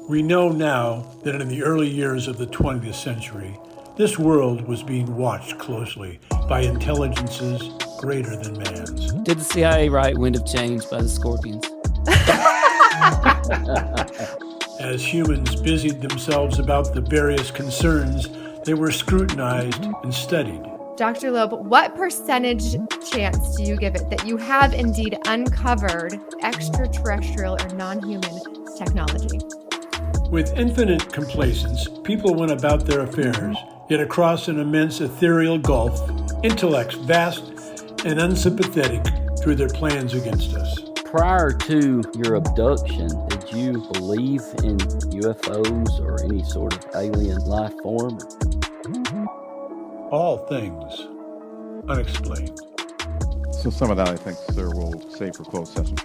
We know now that in the early years of the 20th century, this world was being watched closely by intelligences greater than man's. Did the CIA write Wind of Change by the Scorpions? As humans busied themselves about the various concerns, they were scrutinized and studied. Dr. Loeb, what percentage chance do you give it that you have indeed uncovered extraterrestrial or non-human technology? With infinite complacence, people went about their affairs, yet across an immense ethereal gulf, intellects vast and unsympathetic drew their plans against us. Prior to your abduction, did you believe in UFOs or any sort of alien life form? All things unexplained. So some of that, I think, sir, we'll save for closed session.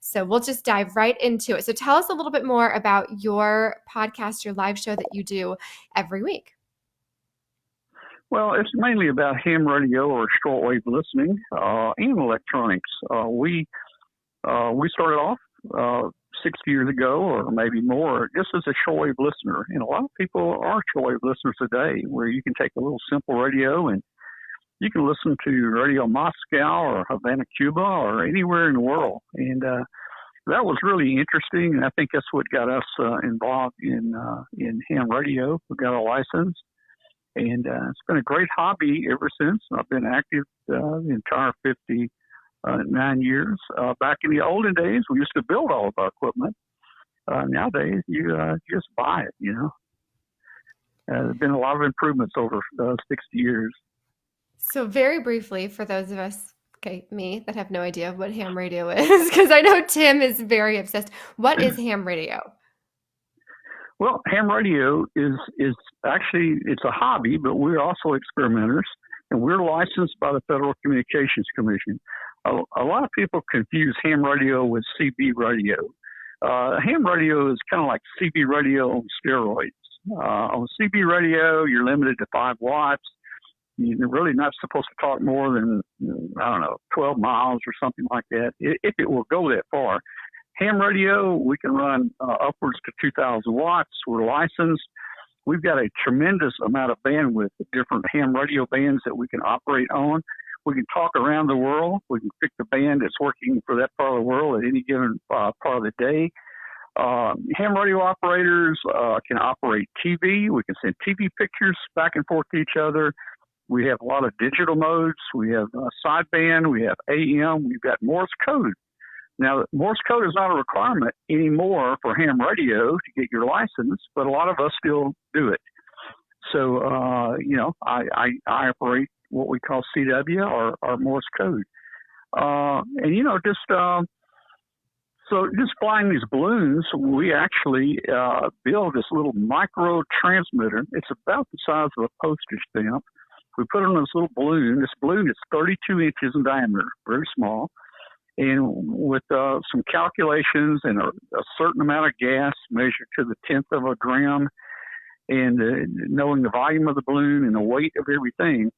So we'll just dive right into it. So tell us a little bit more about your podcast, your live show that you do every week. Well, it's mainly about ham radio or shortwave listening and electronics. We started off 6 years ago or maybe more just as a shortwave listener. And a lot of people are shortwave listeners today where you can take a little simple radio and you can listen to Radio Moscow or Havana, Cuba or anywhere in the world. And that was really interesting. And I think that's what got us involved in ham radio. We got a license. And it's been a great hobby ever since. I've been active the entire 59 years. Back in the olden days, we used to build all of our equipment. Nowadays, you just buy it, you know. There's been a lot of improvements over 60 years. So very briefly, for those of us, me, that have no idea what ham radio is, because I know Tim is very obsessed. What is ham radio? Well, ham radio is actually, it's a hobby, but we're also experimenters, and we're licensed by the Federal Communications Commission. A lot of people confuse ham radio with CB radio. Ham radio is kind of like CB radio on steroids. On CB radio, you're limited to 5 watts. You're really not supposed to talk more than, 12 miles or something like that, if it will go that far. Ham radio, we can run upwards to 2,000 watts. We're licensed. We've got a tremendous amount of bandwidth of different ham radio bands that we can operate on. We can talk around the world. We can pick the band that's working for that part of the world at any given part of the day. Ham radio operators can operate TV. We can send TV pictures back and forth to each other. We have a lot of digital modes. We have sideband. We have AM. We've got Morse code. Now, Morse code is not a requirement anymore for ham radio to get your license, but a lot of us still do it. So, I operate what we call CW or Morse code. Just flying these balloons, we actually build this little micro transmitter. It's about the size of a postage stamp. We put it on this little balloon. This balloon is 32 inches in diameter, very small. And with some calculations and a certain amount of gas measured to the 10th of a gram and knowing the volume of the balloon and the weight of everything,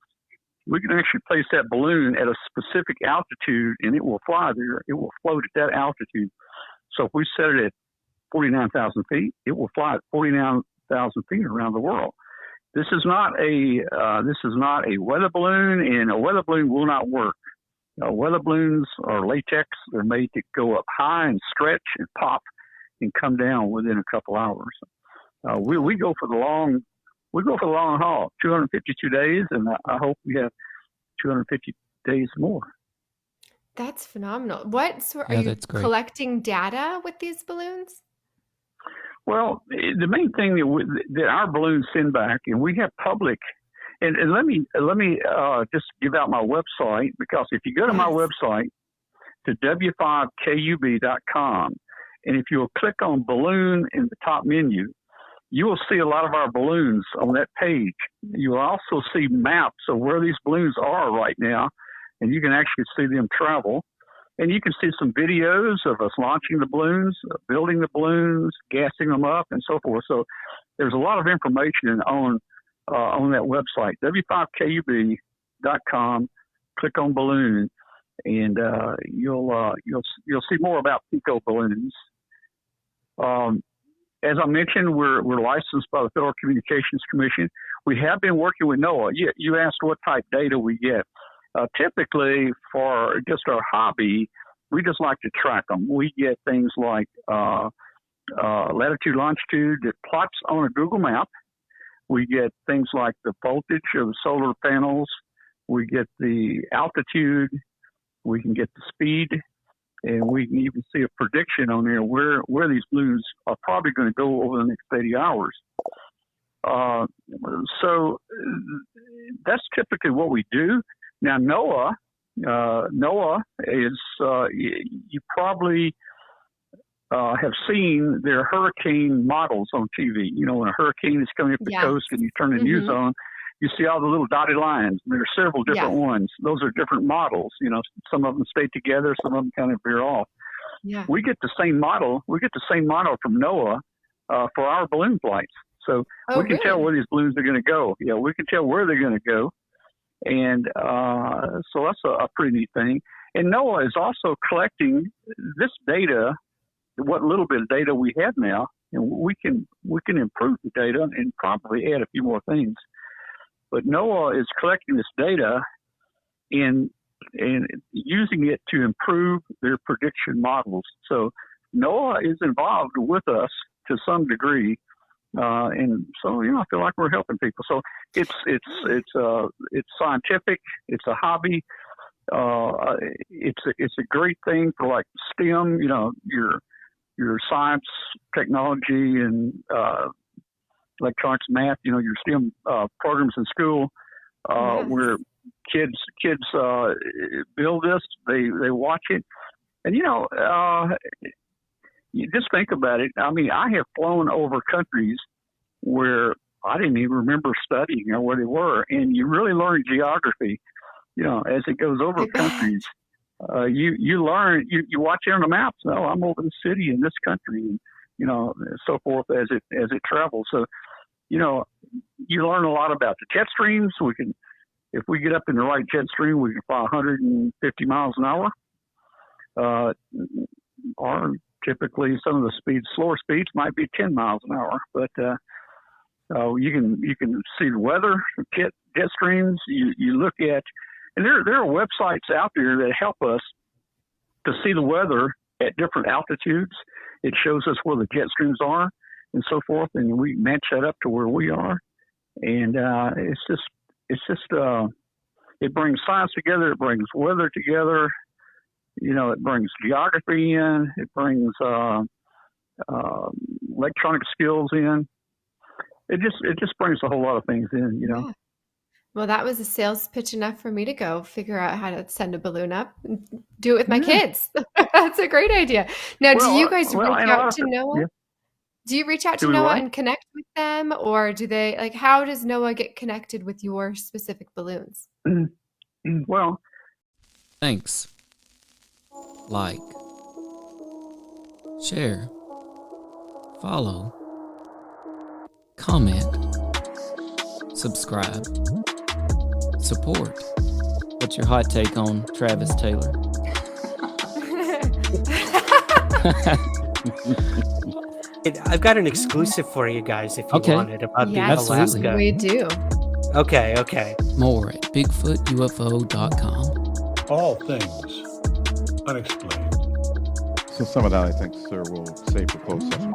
we can actually place that balloon at a specific altitude and it will fly there. It will float at that altitude. So if we set it at 49,000 feet, it will fly at 49,000 feet around the world. This is not a weather balloon, and a weather balloon will not work. Weather balloons are latex. They're made to go up high and stretch and pop and come down within a couple hours. We go for the long haul, 252 days, and I hope we have 250 days more. That's phenomenal. Are you collecting data with these balloons? Well, the main thing that our balloons send back, and we have public. And let me just give out my website, because if you go to my website to W5KUB.com, and if you'll click on balloon in the top menu, you will see a lot of our balloons on that page. You will also see maps of where these balloons are right now, and you can actually see them travel. And you can see some videos of us launching the balloons, building the balloons, gassing them up, and so forth. So there's a lot of information on that website, W5KUB.com. Click on balloon, and you'll see more about pico balloons. As I mentioned, we're licensed by the Federal Communications Commission. We have been working with NOAA. You asked what type data we get. Typically, for just our hobby, we just like to track them. We get things like latitude, longitude that plots on a Google map. We get things like the voltage of the solar panels. We get the altitude. We can get the speed. And we can even see a prediction on there where these balloons are probably going to go over the next 80 hours. So that's typically what we do. Now, NOAA is, you probably have seen their hurricane models on TV. You know, when a hurricane is coming up the coast and you turn the news on, you see all the little dotted lines. There are several different ones. Those are different models. You know, some of them stay together, some of them kind of veer off. Yeah. We get the same model. We get the same model from NOAA for our balloon flights. So we can tell where these balloons are going to go. Yeah, we can tell where they're going to go. And so that's a pretty neat thing. And NOAA is also collecting this data, what little bit of data we have now, and we can improve the data and probably add a few more things. But NOAA is collecting this data and using it to improve their prediction models. So NOAA is involved with us to some degree, and so I feel like we're helping people. So it's scientific, it's a hobby, it's a great thing for like STEM, your science, technology, and electronics, math, your STEM programs in school, where kids build this, they watch it, and you just think about it. I mean, I have flown over countries where I didn't even remember studying or where they were, and you really learn geography, as it goes over countries. You learn, you watch it on the maps. Oh, I'm over the city in this country, and so forth as it travels. So, you learn a lot about the jet streams. If we get up in the right jet stream, we can fly 150 miles an hour. Or typically some of the slower speeds might be 10 miles an hour. But you can see the weather, jet streams. You look at, and there are websites out there that help us to see the weather at different altitudes. It shows us where the jet streams are and so forth, and we match that up to where we are. And it brings science together. It brings weather together. It brings geography in. It brings electronic skills in. It just brings a whole lot of things in. Yeah. Well, that was a sales pitch enough for me to go figure out how to send a balloon up and do it with my kids. That's a great idea. Now, do you guys reach out to NOAA? Yeah. Do you reach out to NOAA and connect with them, or do they, how does NOAA get connected with your specific balloons? Well, thanks. Like, share, follow, comment, subscribe, support. What's your hot take on Travis Taylor? I've got an exclusive for you guys if you want it about the Alaska. We do. Okay. More at BigfootUFO.com. All things unexplained. So some of that, I think, sir, we'll save for closed session.